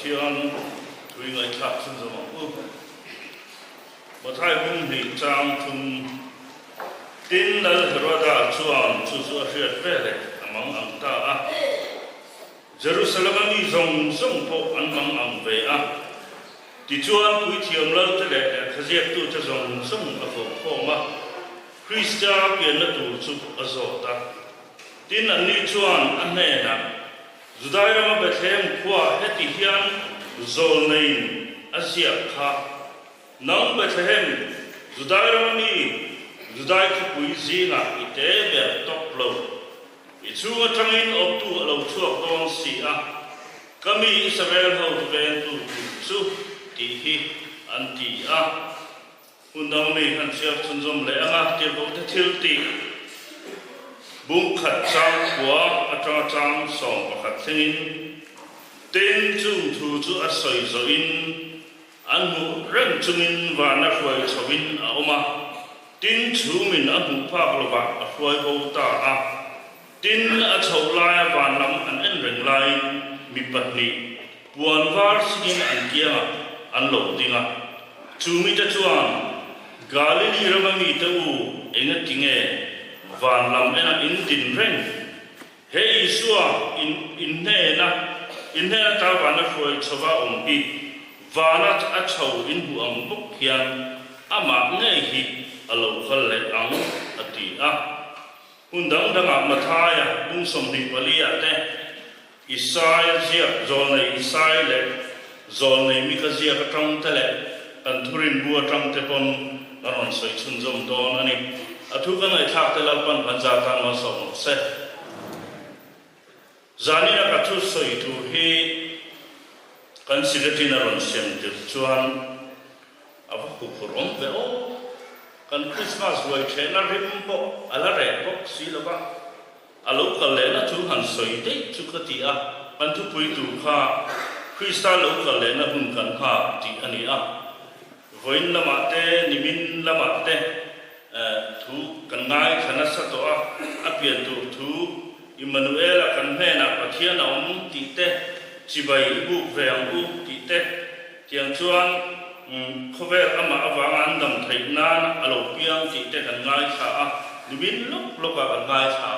thiên thui ngày khác sinh ra mà thay hung hỉ trang thun tin là rồi đã chuan chu chu phiệt về đấy mang ang ta Jerusalem mi zong zong po an mang ang về ti chuan pui thiam lo te le khaziak tu cha zong zong ko ma Christia pian la tu chu azota tin an ni chuan an ne na Judai rama Bethlehem kwa heti hian zol nei Asia kha nang Bethlehem Judai rama mi Judai Thupui zinga ite be top lo ichunga tangin op tu lo chuak dong si kami Israel ho tu ben tu chu ti hi an ti undang nei han siap chunjom le anga te bo te thil ti bung khat chang kwa atang chang song pakhat thingin ten chung thu chu asoi zo in an mu ren chungin wa na khoi chawin oma tin chu min a mu phak lo ba a khoi bo ta tin a chho lai wa nam an en reng lai mi patni puan war singin an kia an lo dinga chu mi ta chuan Galilee ramami ta enga tinge van lam ena in din reng he isua in ne na ta wana khoi chowa ompi wana a chho in hu ang buk hian ama ngai hi alo khal le ang ati undang danga mathaya bung som ni palia te Isaiah zia zol nei Isaiah le zol nei mi ka zia ka tang te le kan thurin bua tang te pon naron soi chunjom don ani athu kan ai thak te lalpan banja tan ma so se zani na ka thu soi thu hi kan sigati naron sem te chuan ava ku phurom ve kan Christmas loi the na rim po ala re po si lo ba alo Kallehna thu han soi te chu ka ti kan Thupui tu kha Christa lo Kallehna hun kan kha ti ani voin lama te nimin lama te thu kan ngai khana sa to apian tu thu Emmanuel kan he na pathian om ti te chibai bu veang u ti te tiang chuan khovel ama awangan dam thaina alo piang ti te kan ngai kha nimin lok loka kan ngai kha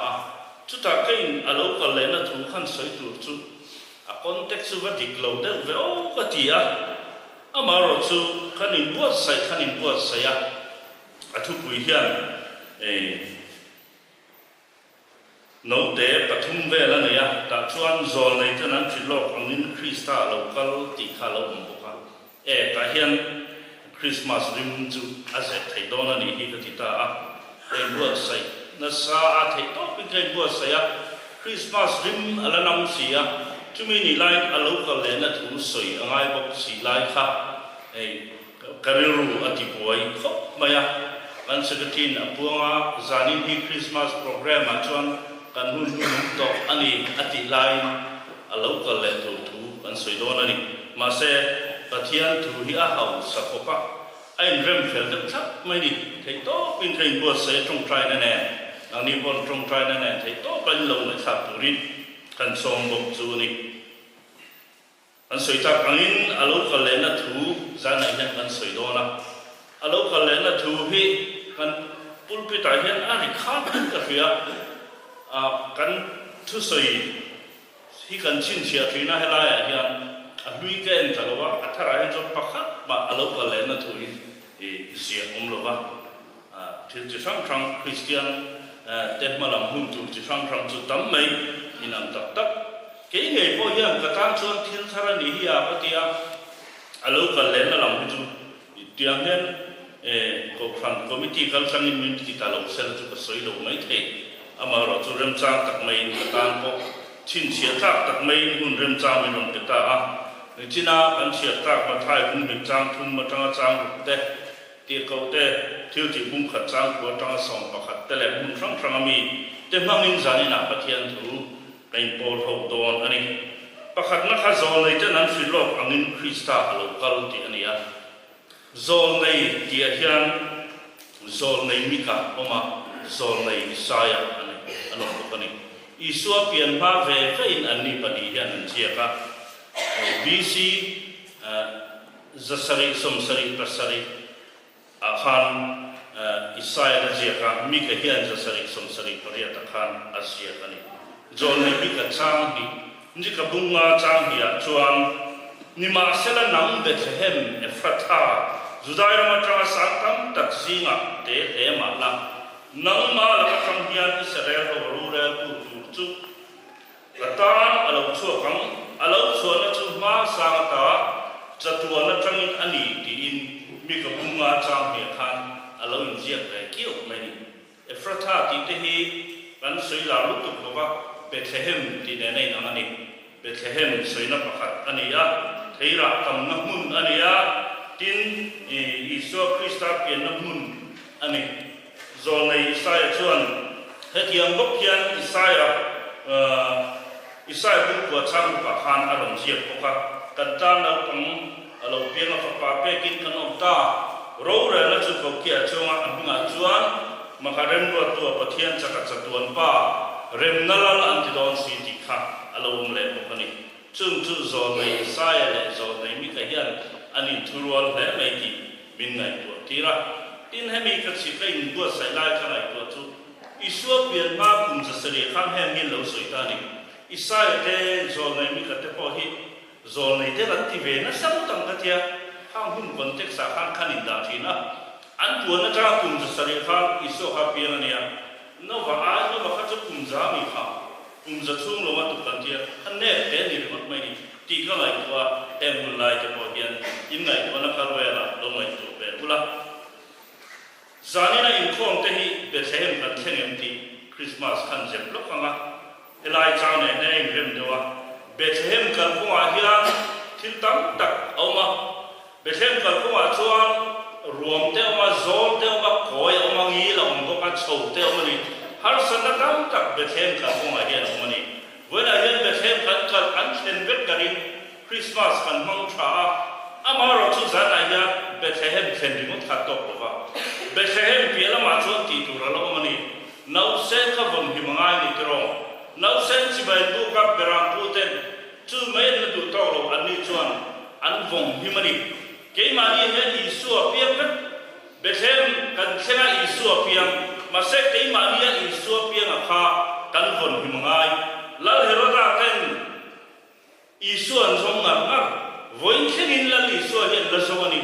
chu ta kein alo Kallehna thu khan soi tu chu a context su va diklo de ve o ka ti amaro chu khanin buat sai Thupui hian no te pathum ve la ne ta chuan zol nei tan an thilok angin Christa local ti kha lo boka ta hian Christmas rim chu ase thei don ani hi ka ti ta buat sai na sa thei to pe kai buat sai Christmas rim ala nam sia chumi ni lai alo Kallehna thu soi angai bok si lai kha kariru ati boy khop maya kan sagatin apuanga zanin hi Christmas program chuan kan hun to ani ati lai alo Kallehna thu kan soi don ani ma se pathian thu hi a hau sakopa ai rem fel tak thap mai ni thei to pin kai buat sai trong trai na ne ani bon trong trai na ne thei to ban lo na thap turin kan som bok chu ni an soi tak angin alo Kallehna thu zana hian kan soi dona alo Kallehna thu hi kan pulpit a hian ari kha ka ria kan thu soi hi kan chin chia thina helai hian a lui ke en thalowa athara hian jot pakhat ma alo Kallehna thu hi sia omlowa thil chi sang Christian te malam hun tu chi sang chu tam mai inang tak cái nghề po hian ka tang chuan thil thara ni hi patia alo Kallehna lam chu tiang hian KOHHRAN committee kal sangin min ti ta lo sel chu ka soi lo mai the ama ro chu rem chang tak mai ka tang po chin sia tak mai hun rem chang min on ta ni china kan sia tak ma thai hun rem chang thum ma chang te ti ko te thil ti bung khat chang ko tang song pakhat te le hun sang ami te mangin zani na pathian thu kain pol ho don ani pakhat na kha zol nei tan an filok angin Christa local ti ania zol nei ti hian zol nei mika oma zol nei Isaiah ani anok ko ni isua pian ba ve vein ani pani hian chia ka BC zasari somsari pasari akhan Isaiah Jeka Mika Hian zasari somsari paria takhan Asia kani John Mika Chang hi Njika bunga Chang hi chuan nima sela nang Bethlehem Ephrata Judaira matanga sangkam taksinga te ema la nang ma la kang hian Israel rura tu Katan alau chua kang alau chua na chu ma sang ta chatua na tangin ani ti in mi ka bunga chang he khan alau in jiak le kiu mai ni Ephrata ti te hi kan soi la lu tu ko ba Bethlehem ti ne nei nang ani Bethlehem soi na pakhat ani ya theira kam na mun ani ya tin Isu Krista pian na mun ani zon nei Isaiah chuan hetiang bok hian Isaiah pun buat sang pahan along siap poka kata nak alau piang apa pape kin kan opta rora la chu ko kia chunga ambinga chuan makarem buat tu apa thian cakat satuan pa rem nalal antidon si dikha alau mle poka ni chung chu zon nei Isaiah le zon nei mi kahian ani thurual le mai ti min ngai tu tira tin hemi ka si kai buat sai lai ka lai tu chu Isu pian ma kum zasari kham hem min lo soi ta ni Isaiah te zon nei mi ka te po hi zon nei te ran ti ve na sam tang ka tia hang hun context sa khang khanin da thina an tu na cha kum zasari kham Isu ha pian ania no va a no va kha chu kum za mi kha kum za chung lo ma tu kan tia an ne te ni mat mai ni ti ka lai tu em hun lai te po hian in ngai tu na kal we la lo mai tu be ula zanina in khom te hi Bethlehem kan thengem ti Christmas kan jem lo kanga Elai chang ne nei rem dewa Bethlehem kan ko a hian thil tam tak oma Bethlehem kan ko a chuan ruam te oma zol te oma koi oma ngi la om ko ka chou te oma ni har san na tam tak Bethlehem kan ko a hian oma ni wela hian Bethlehem kan an chen vet karin Christmas kan mang tha amaro chu zan a hian Bethlehem chen rimut khat tok lo wa Bethlehem piala ma chuan ti tur lo oma ni nau sen ka vom hi mangai ni tro nau sen si bai bu ka beram pu ten chu mai na du to lo an ni chuan an vom hi mani ke ma ni he Isu a piam pet Bethlehem kan senga Isu a piam ma se ke ma ni Isu a piam a kha kan vom hi mangai lal herota ten Isu an song ngar voin khenin lal Isu a hian la so ani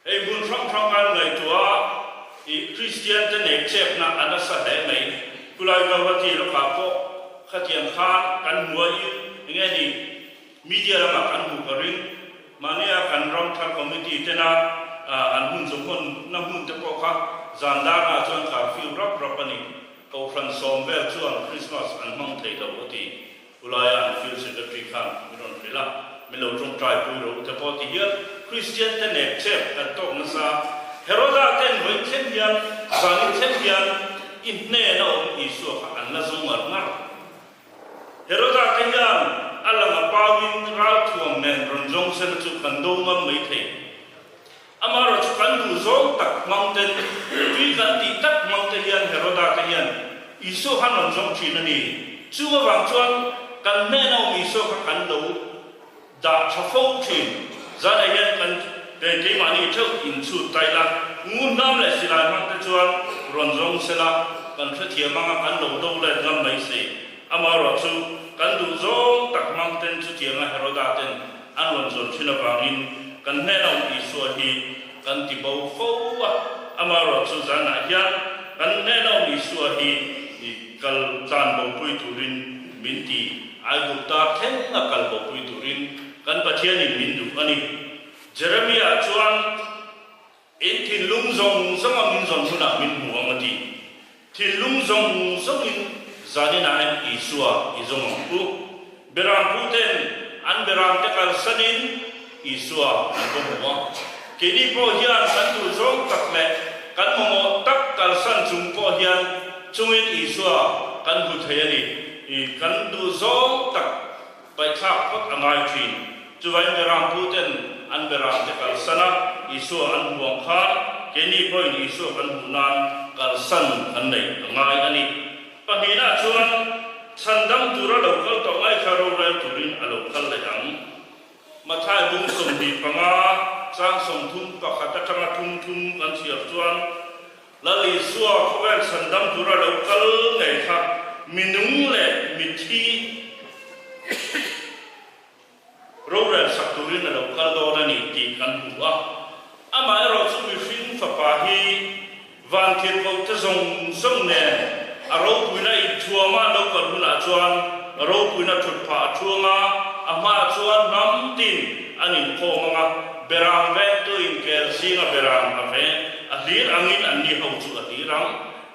ei bun thong an ngai tua Christian te nek chep na anasa he mai kulai gawati lo ka ko khatiam kha kan muai nge ni media la kan mu karin mania kan ram thar committee te na an hun som kon na hun te ko kha zanda na chuan ka fiu rap ani KOHHRAN som vel chuan Christmas an mang thei lo oti kulai an fiu secretary khan miron rela melo trong trai pu ro te po ti hian Christian te nek chep kan tok na sa Heroda ten voi chen hian zani chen hian in ne no Isu kha an la zong ngar Heroda te hian alanga pawin ral thuam nen ron jong sen chu kan do ngam mai thei amaro chu kan du zong tak mountain wi kan ti tak mountain hian Heroda te hian Isu han ron jong thi na ni chu wa wang chuan kan ne no Isu kha kan do da chafo thin zana hian kan te mani thau in chu tai la ngun nam le sila mang te chuan ron jong sela kan thla thia manga kan lo do le ngam mai se amaro chu kan du zong tak mang ten chu thia nga Heroda ten an ron zon thina wangin kan ne no Isu hi kan ti bo fo wa amaro chu zana hian kan ne no Isu hi kal chan bo pui turin minti ai bu ta then na kal bo pui turin kan pathian in min du ani Jeremiah chuan in thin lung zong zong min zong huna min mu amati thin lung zong zong in zanina an Isua izong pu beram pu ten an beram te kal sanin Isua an ko mo ke ni po hian san tu zong tak le kan mo tak kal san chung po hian chungin Isua kan hu thayani kan du zong tak pai thak pot angai thin chuwai beram pu ten an beram te kal sana Isu an buang kha keni point Isu kan hunan kal san an nei ngai ani panina chuan sandam tura lokal to ngai kharo ra turin alo khal le ang มาท้ายบุ้งส่งดีปังอาสร้างส่งทุ่มปะขัดจังทุ่มกันเสียจวนละลีสัวเขาแวนสันดำตุระเราคัลไงครับมินุงเล่มิทีเราเรียนสักตุรินเราคัลโดนันตีกันหัวอามาเราสุมิฟินฟ้าปาฮีวันเทียนเขาจะส่งเนี่ยเราคุยในชัวมาเราคัลหุนอาจวนเราคุยในชุดผ้าชัวมาอามาชวนน้ำตินอันนี้พอมาเบรามเวตัวอินเกลซิงเบรามอาเวอดีรังอินอันนี้เขาจูอดีรัง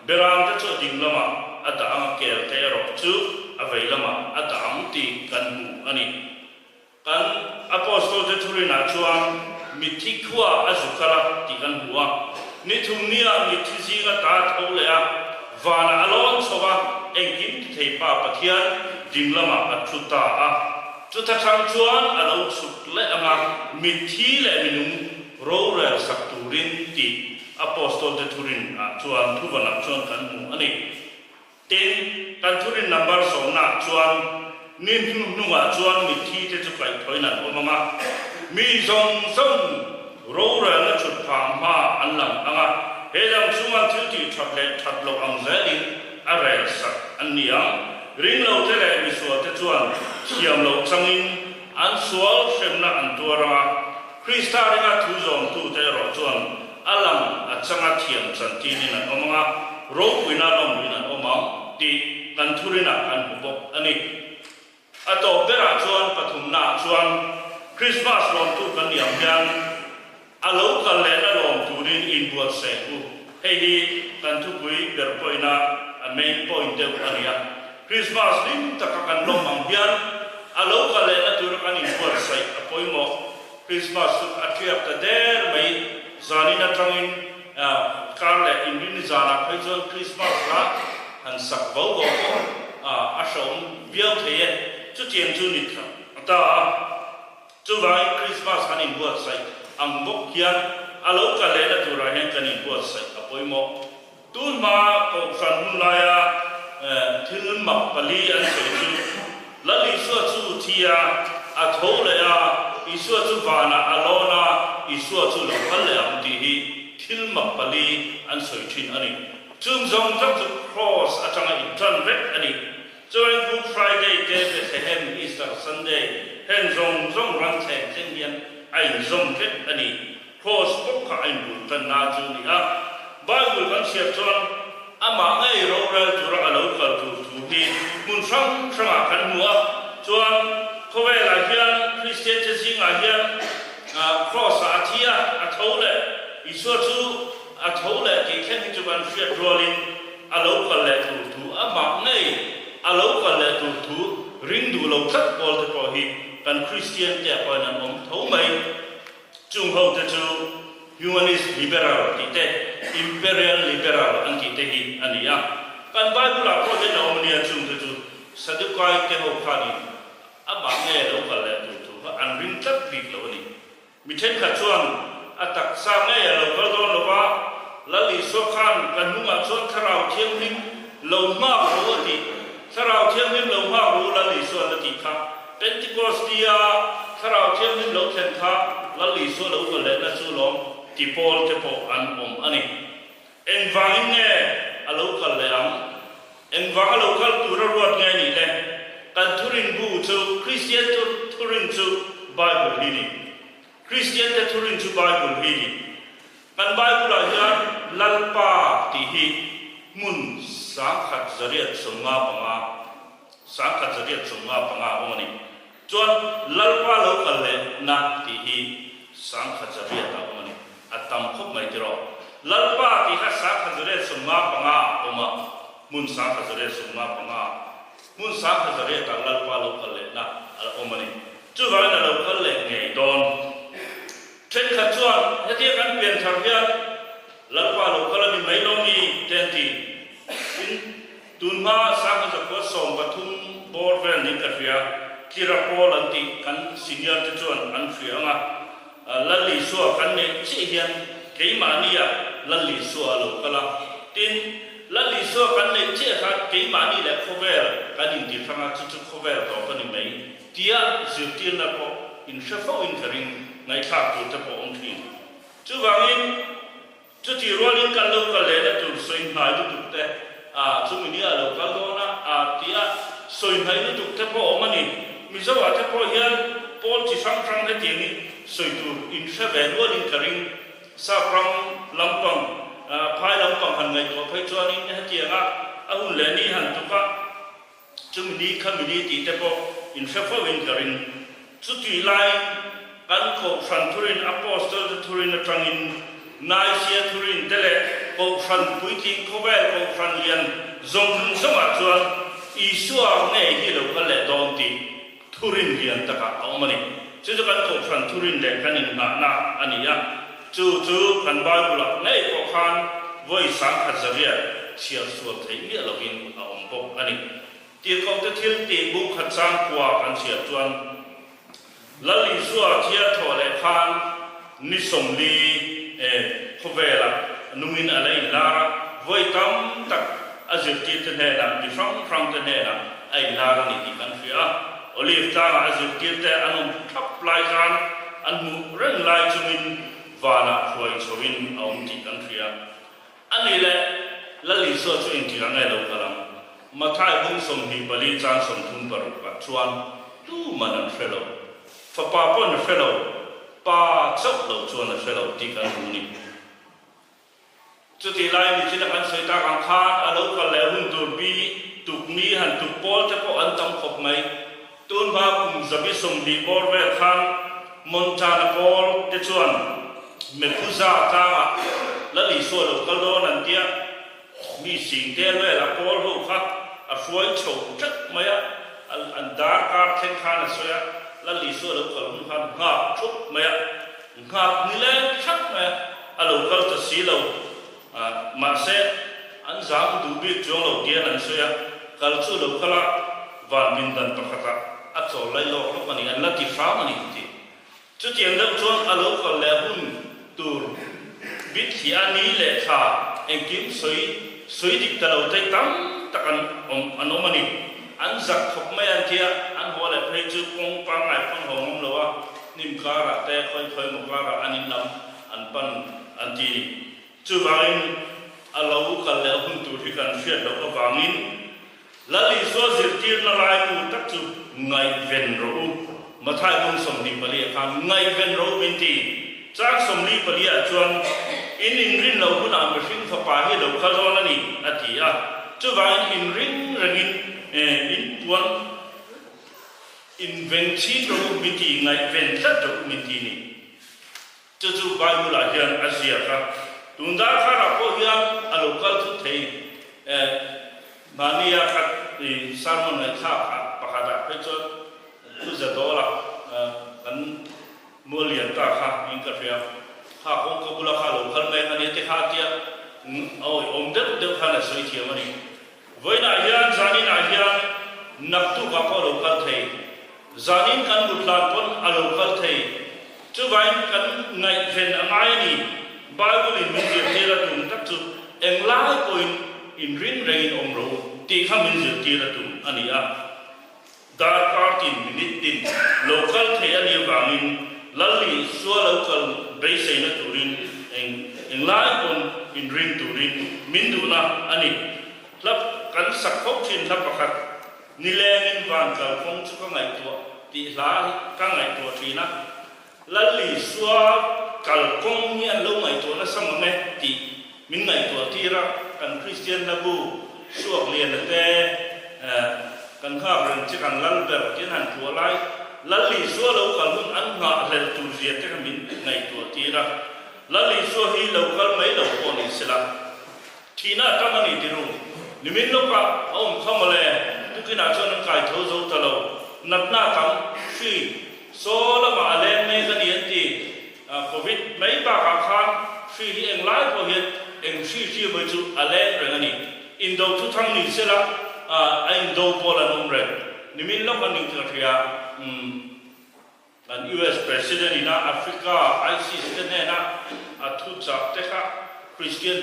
เบรามจะจูดิ่งละมาอัตอังเกลเทอร์จูอาเวละมาอัตอังตีกันหูอันนี้กันอัปอสโตจะทุรินาชวนมิทิขวาอสุขละตีกันหัวนิทุมเนียมิทิซิงตาเอาเลยอะวานาอลอนสวะเอ็งกิมที่เทปาปะเทียนดิ่งละมาอัตุตาอะจุดทางชวนอารมณ์สุดและอมามิทีและมินุงโรเรลสักตูรินตีอพอสโตลเดทูรินชวนทุบนับชวนกันหมู่อันนี้เต็นกันทูรินนับสองนับชวนนินนุ่งชวนมิทีจะจุดไปถอยนั่นออกมามีสองโรเรลชุดพามาอันหลังอ่ะเฮลังช่วงที่ที่ชัดเล็ชัดลงอังเซลินอะไรสักอันนี้ริงเราเทเลมิสวดจวนเขียมเราจังอินอันสวลเชมนักอันตัวราคริสตาริกาทุจงทุเตอร์จวนอัลลังอัจฉริเทียมสันตินินะอมงาโรควินาลมวินาอมงตีกันทุรินักอันบุบอันนี้อัตโตเบราจวนปฐุมนาจวนคริสต์มาสลมทุกันยามยันอาลูกันเลนลมทุรินอินบัวเซกูเฮดีกันทุกุยเดอร์ปอยนาอันเมนปอยเดอร์อันนี้คริสต์มาสลิมตะกันลมมังเบียนอาลูกันเลนตัวกันอินบัวเซอพอยโมคริสต์มาสอัจฉริยะเดอร์ไม่จานินาจังอินคาร์เลอินดินจานักให้จวนคริสต์มาสละหันสักบ่าวอาชมเบียวเทียจุดเจียนจุดนิดครับแต่จุดไว้คริสต์มาสหันอินบัวเซอังบกเฮียนอาลูกันเลนตัวเราเห็นกันอินบัวเซอพอยโมตุนมาของสันมุลายาถึงมักปลีอันเสด็จละลิสวจูเทียอัทโหเลยอิสวจูวานาอโลนาอิสวจูลงพันเลยอันดีฮีถึงมักปลีอันเสด็จอันนี้จึงทรงจับจุดครอสอาจารย์อินทรันเวกอันนี้จนกูฟรายเดย์เดย์เฮมอีสเตอร์ซันเดย์เห็นทรงรังแทงเช่นเดียนไอ้ทรงเวกอันนี้ครอสพวกข้าอินบุตรนาจูนี่บาบุลกันเสียจวนอามาไงเราเรียนจุดอาลูกันจุดที่มุนฟังสมัครกันหัวจวนเขาเวลาเฮียนคริสเตียนจะสิงอาเฮียนครอสอาทิยาอาทูเลอิสวจูอาทูเลที่แค่ที่จุบันเฟียดรอลินอาลูกันเลจุดอามาไงอาลูกันเลจุดริงดูเราทักบอลที่พอฮีกันคริสเตียนจะไปนั่นองทูไม่จุงเขาจะจูhumanist liberal kita imperial liberal an kita hi ania kan bible ko de no mania chung tu sadukai ke ho khani aba nge lo ka le tu an ring tat bi lo ni mi then kha chuan atak sa nge lo ko do lo wa la li so khan kan nu ma chuan tharau thiam nim lo ma ro ti tharau thiam nim lo ma ro la li so la ti kha pentecost dia tharau thiam nim lo then kha la li so lo ko le na chu loที่พอลที่พออันอันนี้เอ็งฟังเนี่ยอาลูกเลยเอ็งฟังอาลูกตัวรวดไงนี่แหละการทุรินบูจูคริสเตียนทุรินจูไบเบิลฮีนี่คริสเตียนจะทุรินจูไบเบิลฮีนี่กันไบเบิลอะไรลัลปาที่ฮีมุนสังขัดจริยสงฆ์ปังอาสังขัดจริยสงฆ์ปังอาวันนี้จนลัลปาลูกเลยนักที่ฮีสังขัดจริยตาวันนี้อัตมคบไม่ตรอลัลปาที่ฮัสสังขัดจริยสงฆ์ปังอาอมามุนสังขัดจริยสงฆ์ปังอามุนสังขัดจริยตาลัลปาลูกเลยนักอมานี้จู่วันนั้นลูกเลยไงโดนเช่นขัดจวนเหตุการณ์เปลี่ยนทางเดียลัลปาลูกเลยมีไม่ลงมีเต็มที่ตุนมาสังขัดจะก็ส่งปฐุมบอร์เวนนิกาฟิอาคิราโพลันติกันสิญญาณจวนอันฟิอาลัลลิสัวกันเนี่ยเชี่ยนเกี่ยมานี่อะลัลลิสัวลูกละตินลัลลิสัวกันเนี่ยเชี่ยครับเกี่ยมานี่แหละโคเวลกันอินดีฟังจุดโคเวลต่อไปนี่ไหมที่อ่ะจุดที่นั่นก็ in shafo in karing ngai thak tu te po ong thi chu wangin chu ti rolin kan lo ka le na tu soin hai tu te chu mi ni a lo ka lo na tia soin hai tu te po mani mi zo wa te po hian pol chi sang sang le ti ni soi tu in shave rolin karing sa pram lampang phai lampang han ngai to phai chuan in ha ti nga ahun le ni han tu ka chu mi ni community te po in shafo in karing chu ti lai kan ko fan thurin apostol thurin atangin nai sia thurin tele ko fan puiting ko ba ko fan lian zong sama chuan isua nge hi lo ka le don ti thurin lian taka awmani chu kan ko fan thurin le kanin na ani ya chu kan bible nei ko khan voi sang khazaria sia sual thei mi lo in awm bok ani ti ko te thil ti bu khat sang kwa kan sia chuan lali suwa thia thole khan ni somli khovela numin alai la voi tam tak azir ti te ne la ni from te ne la ai la ni ti kan fia olive ta azir ti te anum thap lai kan an mu ren lai chumin wana khoi chowin aum ti kan fia ani le lali suwa chu in ti rangai lo kalam mathai bung som hi bali chan som thun par pa chuan tu manan fellow fa pa pon fellow pa chok lo chuan fellow ti kan ni chu ti lai ni china kan soi ta kan kha a lo ka le hun tur bi tuk ni han tuk pol te ko an tam khop mai tun ba kum zabi som di bor ve khan montana pol te chuan me phuza ta la li so lo kal do nan tia mi sing te le la pol ho kha a fuai chou chak maya an dar ka then khan a soya la li so lo kal hun khan nga thup maya nga ni le chak maya a lo kal ta si lo ma se an zam du bi chong lo dia nan soya kal chu lo kala van min dan pakata a chaw lai lo lo mani an la ti fa mani ti chu tiang lo chong a lo kal le hun tur bit hi ani le kha en kim soi dik ta lo tai tam takan anomani an zak khop mai an tia an ho le phei chu kong pa ngai pon hom lo wa nim kara te khoi mo kara anin nam an pan an ti chu wangin alo kal le hun tu thi kan fiat lo ka wangin lali so zir tir na lai ku tak chu ngai ven ro mathai bung som ni pali khan ngai ven ro min ti chak som li pali a chuan in rin lo huna ma hring fa pa hi lo kha zon ani atia chu wangin in ring rangin in tuan invenchi ro miti ngai ven thlat ro miti ni chu bible la hian asia ka tunda kha ra ko hian alokal thu thei mania khat salmon ngai kha pakada pe chu tu za dola kan molian ta kha in ka fia kha kong ko bula kha lokal mai ani te kha tia oi om de kha na soi thia mani voina hian zani na hian naktu ka ko lokal thei zanin kan mutlan pon alokal thei chu vain kan ngai ven angai ni bible in min je tira tum tak chu englai point in rin rain om ro ti kha min je tira tum ani a dar partin minute tin local thei ani wangin lalli so local base na turin englai point in rin turin min du na ani lap kan sakhop thin lap pakhat ni lengin van kal phong chu ka ngai to ti la ka ngai to thina lalli suwa kal kong ni an lo ngai to na sama me ti min ngai to tira kan christian na bu suak lian te kan kha ren chi kan lal ber tin han to lai lalli suwa lo kal hun an nga le tu zia te kan min ngai to tira lalli suwa hi lo kal mai lo ko ni sila thina ta mani tiru nimin lo ka om khamale tu kina chon kai tho zo ta lo natna kam fi so la ma le me ka ni ti covid mai ba ka khan fi hi eng lai ko hian eng si mai chu ale reng ani in do tu thang ni sela ai do pola nom re nimin lo kan ni ta thia an US president in Africa ISIS te na athu chak te kha Christian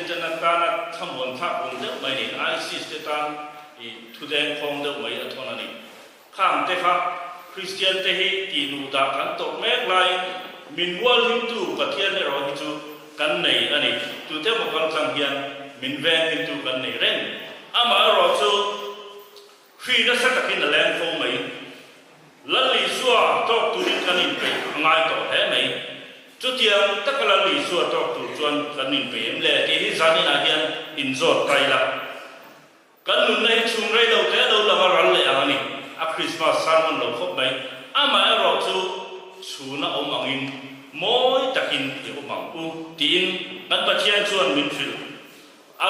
te na tana thamon tha ong de mai ni ISIS te tan I thu den khong de mai athona ni kham te kha Christian te hi ti nu da kan tok mek lai min wal him tu pathian ne ro hi chu kan nei ani tu te mo kan sang hian min ven him tu kan nei ren ama ro chu khi da sa takin la lang fo mai lan li suwa tok tu rin kan in pe ngai to he mai chu tiang takala li suwa tok tu chuan kan in pe em le ti hi zani na hian in zot kai la kan nun nei chung rei lo te lo la ral le ani a Christmas sermon lo khop mai ama ro chu chuna om angin moi takin ti om ang u tin kan pathian chuan min phil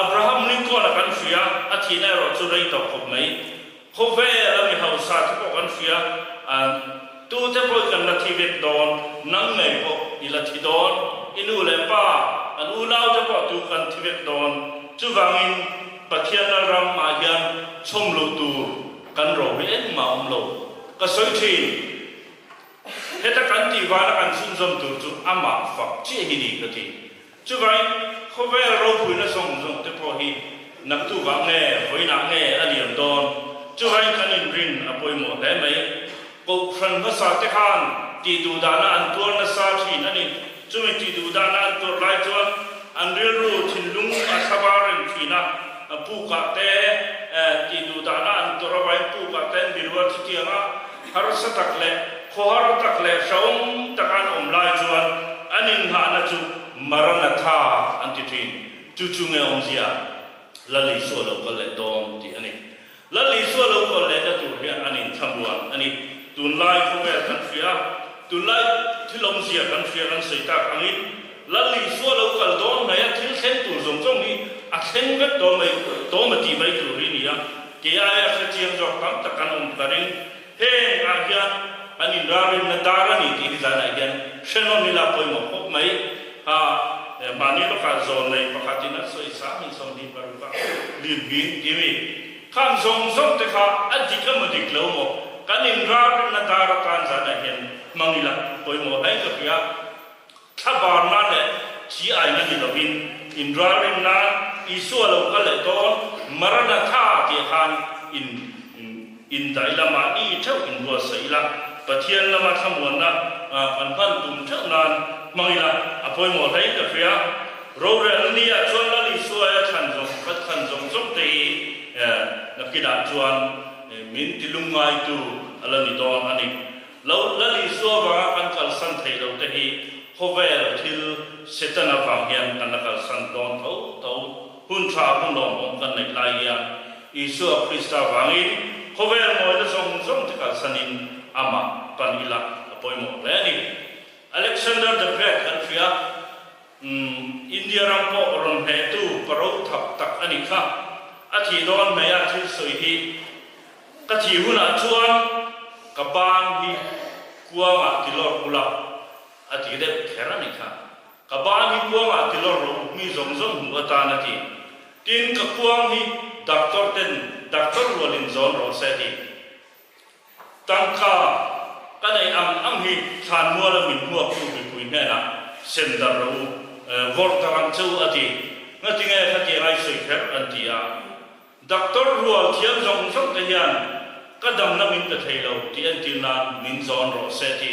Abraham Lincoln kan fia a thina ro chu rei to khop mai khove la mi hausa ko kan fia an tu te poi kan la thi vet don nang nei ko ila thi don inu le pa an u lau te po tu kan thi vet don chu wangin pathian ram ma hian chom lo tu kan ro ve en ma om lo ka soi thin heta kan ti wa la kan sun zom tu chu ama fak chi hi ni ka ti chu vai khove ro pui na song zong te po hi nak tu wa nge hoi na nge aliam don chu vai kan in rin apoi mo le mai KOHHRANภาษา te khan ti du da na an tur na sa thin ani chu mi ti du da na an tur lai chuan an ril ru thin lung a sabarin thina pu ka te ti du da na an tur vai pu ka ten birwa ti anga har sa tak le khohar tak le shaum takan om lai chuan anin ha na chu marana tha an ti thin chu chu nge om zia la li so lo ko le dom ti ani la li so lo ko le da tu hian anin thambuan ani tun lai ko ve kan fia tun lai thilom zia kan fia kan sei tak angin la li so lo kal don mai a thil khen tu zong zong hi a khen vet do mai to ma ti mai tu ri ni ya ke ai a chiang jok tam takan om karing he a hian anin rarin na darani ti hi zana hian shenon ni la poi mo khop mai ha mani lo ka zon nei pakhatina soi sa min som ni paru ka lim bin ti mi kham zong zong te kha adika ma dik lo mo kanin rarin na dara kan zana hian mangila poi mo hai ka pia thabar na le chi ai na ni lo bin in rarin na isu lo ka le don marana tha ti khan in dai lama ni thau in wa sai la pathian lama thamon na pan pan tum thau nan mangila apoi mo hai ka pia ro re ni a chuan la li suai khan zong zong te na kida chuan min tilung ngai tu ala ni don ani lo la li suwa wa kan kal san thei lo te hi khovel thil setana wa hian kan kal san don tho hun tha hun lom om kan nei lai ya isu krista wangin khovel mo da zong te kal sanin ama panila apoi mo ni Alexander the Great kan fia India ram ko ron he tu paro thap tak ani kha athi don maya thil soi hi ka thi huna chuan ka ban hi kuanga tilor kula ati de kherani kha ka ban hi kuanga tilor ro mi zong zong hu ata na ti tin ka kuang hi doctor rolin zon ro se ti tangkha ka nei am hi than mo la min huak tu bi kuin he na sen dar ro vor tarang chau ati ngati nge khati ai soi kher antia doctor rual thiam zong zong te hian kadam na min ta thei lo ti an tin na min zon ro se ti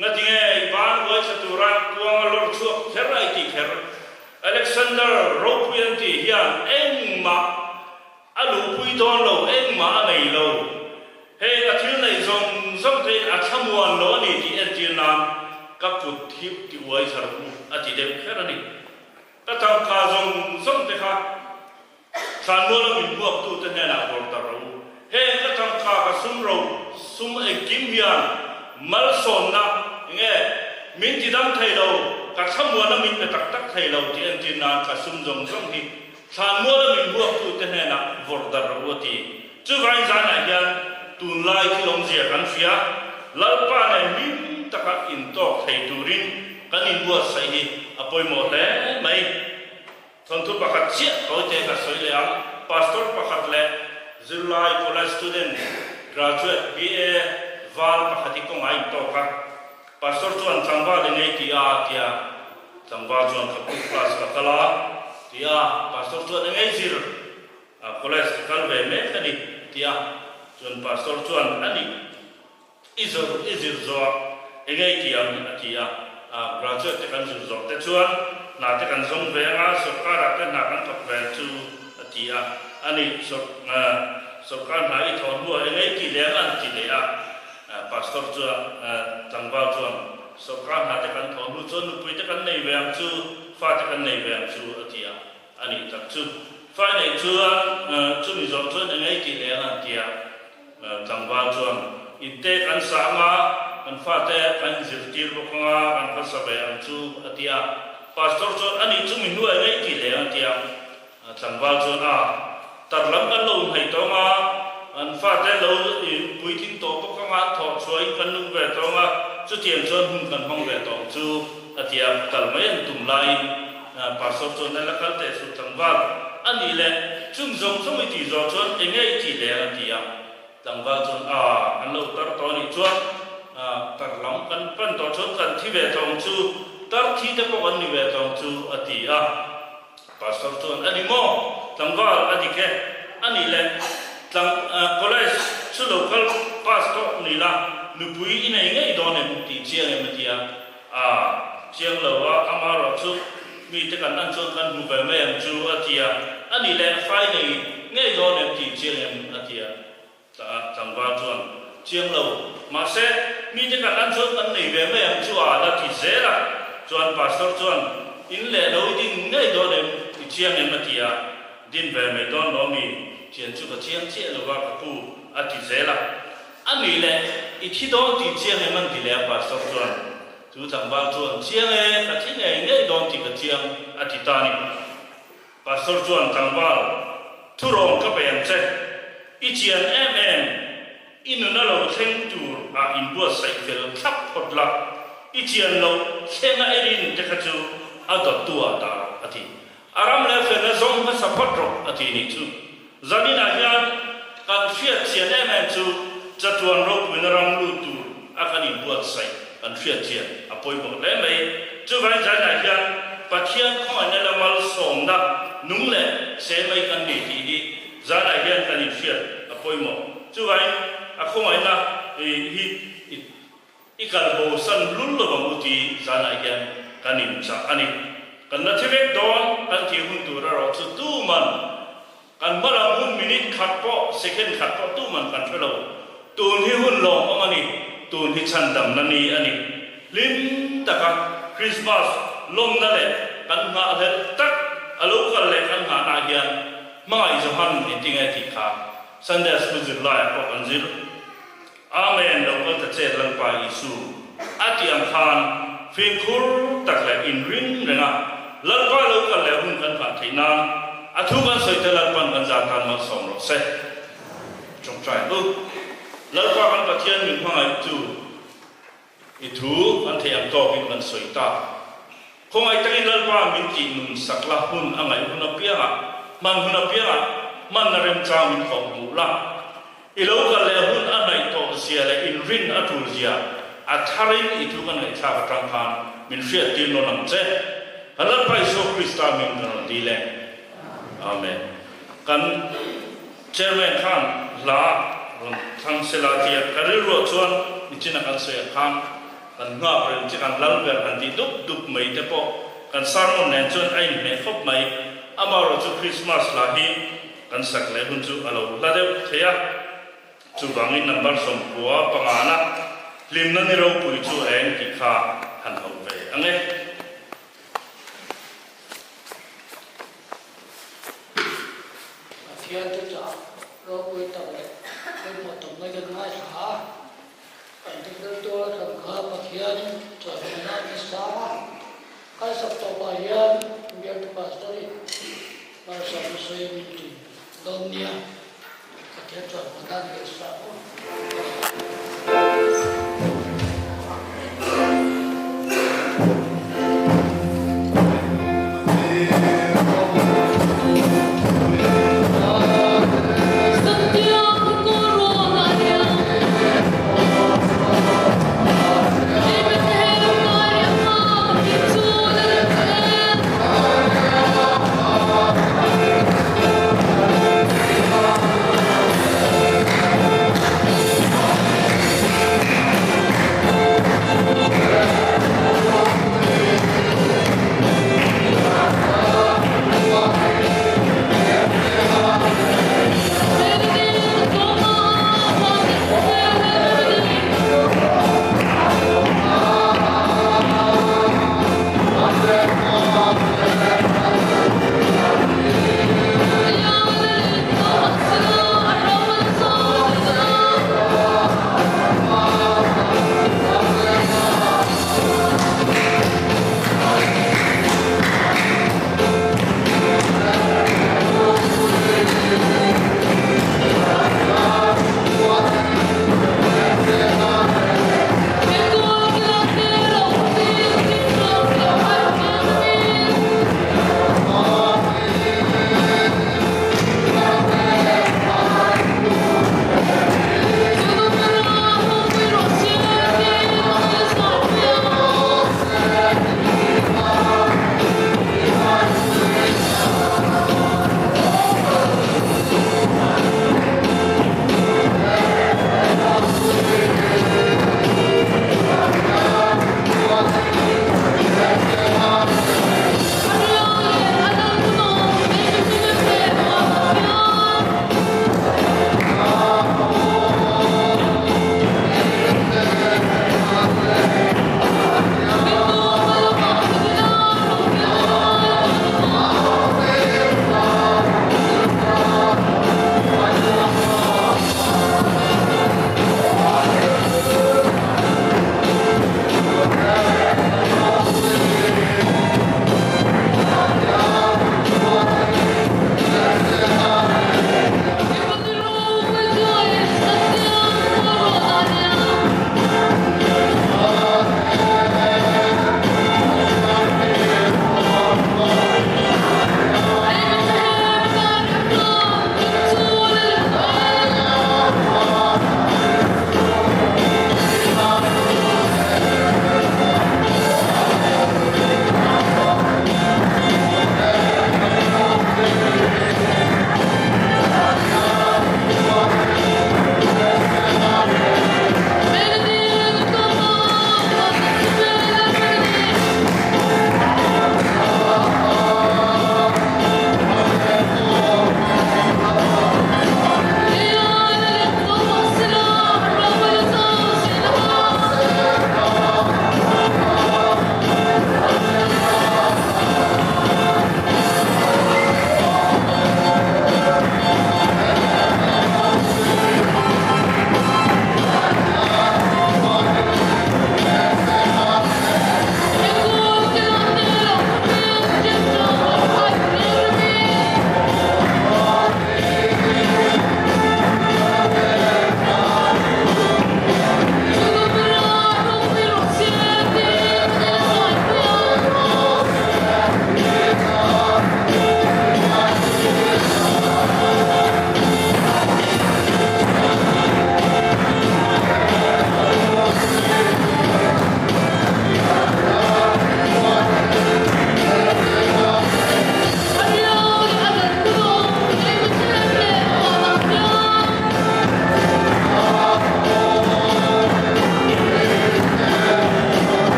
ngati nge ban wai chatura tuang lor chuak kherai ti kher Alexander ro puyan ti hian engma alu pui don lo engma nei lo he a thil nei zong zong te a thamuan lo ni ti an tin na ka put thip ti wai sar ku ati de kherani ka tam ka zong te kha san mo lo min buak tu te na bor ta ro he ka tam ka sum e kim hian mal son na nge min ti dam thai lo ka thamuan na min pe tak thai lo ti an tin na ka sum zong hi san mo lo min buak tu te na bor ta ro ti chu vai zan a hian tun lai ki long zia kan fia lal pa ne min taka in tok thei turin kan in bua sai hi apoi mo le mai thon thu pakhat chia ko te ka soi le ang pastor pakhat le zirlai college student graduate BA val pakhati ko ngai to ka pastor chuan changwa le nei ti a tia changwa chuan ka class ka kala tia pastor chuan ngai zir college ka kal ve me khani tia chuan pastor chuan ani izir zo engai kiam atia graduate te kan zo te chuan na te kan zong ve nga sarkar ka na kan thok ve chu atia ani sarkar na I thon bu engai ki le an ki le pastor chu tangwa chuan sarkar na te kan thon bu chu nu pui te kan nei ve chu fa te kan nei ve chu atia ani tak chu fa nei chu chu mi zo chu engai ki le an tia tangwa chuan ite kan sama kan fate kan zirtir bokanga kan kasabe an chu atia pastor chu ani chu min nuai ngai ki le atia tangwa chu tarlam kan lo hai to ma an fate lo pui tin to bokanga tho choi kan nu ve to ma chu tiang chu hun kan hong ve to chu atia talmai an tum lai pastor chu na la kal te su tangwa ani le chung zong soi ti zo chu engai ki le atia tangwa chu an lo tar to ni chu tar long kan pan to chu kan thi ve tong chu tar thi te ko an ni ve tong chu atia pastor chu ani mo tangwa adi ke ani le tang college chu local pastor ni la nu pui inai ngai do ne ti chiang em tia chiang lo wa amaro chu mi te kan an chu kan nu ve me em chu atia ani le fai nei ngai do ne ti chiang em atia tangwa chu chiang lo ma se mi te kan an chu kan nei ve me em chu da ti zera chuan pastor chuan in le lo ding ngai do ne ti chiang em atia din ve me don no mi chiang chu ka chiang che lo wa ka pu ati zela ani le I thi do ti chiang em an ti le pastor chuan tu tangwa chuan chiang e ka thi ngai don ti ka chiang ati ta ni pastor chuan tangwa thu rong ka pe em che I chian em inu na lo theng tu in bua sai fel thap phot la I chian lo thenga erin te kha chu adot tua ta ati aram le fe na zong ka support ro ati ni chu zamina hian kan fiat chian em chu chatuan ro puinaram lu tu akani bua sai kan fiat chian apoi bo le mai chu vai ja na hian pathian khoi na la mal som na nung le se mai kan ni ti di za na hian kan fiat apoi mo chu vai akho ai na I kan bo san lul lo bang uti za na hian kan ni cha ani kan na thevek don kan ti hun tu ra ro chu tu man kan mala hun minute khat po second khat po tu man kan thelo tun hi hun lo amani tun hi chan dam na ni ani lim taka Christmas lom na le kan nga le tak alo kan le kan nga na hian mai zo han ni tinga ti kha Sunday school July po kan zil amen lo ko ta che lang pa Isu ati am khan fin khur tak le in ring renga lal pa lo kan le hun kan pha thaina athu kan soi te lal pan kan za kan ma som ro se trong trai lu lal pa kan pa thian min phang ai tu I thu kan the am to bin kan soi ta khong ai takin lal pa min ti nun sakla hun angai hun apia man hun apia man na rem cha min khom mu la I lo kan le hun anai to sia le in rin atur zia atharin I thu kan ai cha ka tang khan min fiat tin no nam che halal pa so Krista min no di le amen kan chairman khan la thang sela tia karir ro chuan ichina kan se khan kan nga ren chi kan lal ber kan di dup mai te po kan sarmon nen chuan ai me khop mai amaro chu Christmas la hi kan sak le hun chu alo la de thea chu bangin number som kwa pangana lim na ni ro pui chu eng ki kha han ho ve ange Thiên tu trả rồi quay tập lại cái một tổng người dân ngay xã cảnh thực đơn tôi thằng khá mà thiên trở về nam cái xã cái sập tổ bà hiền biết bà story bà sập xây mình thì đông nia cái thiên trở về nam cái xã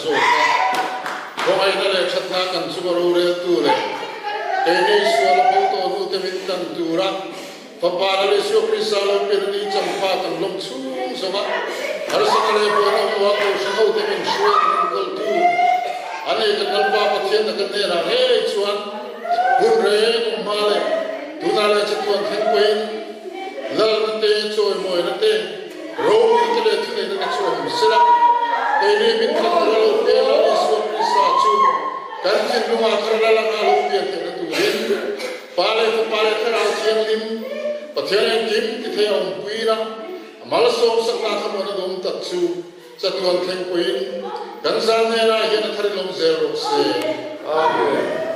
so ko ai na le chatna kan chu ro re tu le te ni so la po to nu te min tan tu ra pa pa le so krisa lo pe ni cham pa tan lom chu so ma har sa le po na wa ko sa ho te min shwe kol tu ane ka kal pa pa chen na kan ne ra he chuan hun re ma le tu na le chatuan thang queen lal na te choi moi na te ro te le tu ne na choi sila te ni min kan lo pe la so krisa chu kan chin lu ma khar la na lo pe te na tu len pale khara chen lim pathian tim ki the om puira mal som sakna khamo na dom ta chu chatuan thang queen kan sa ne ra hian thari lom zero se amen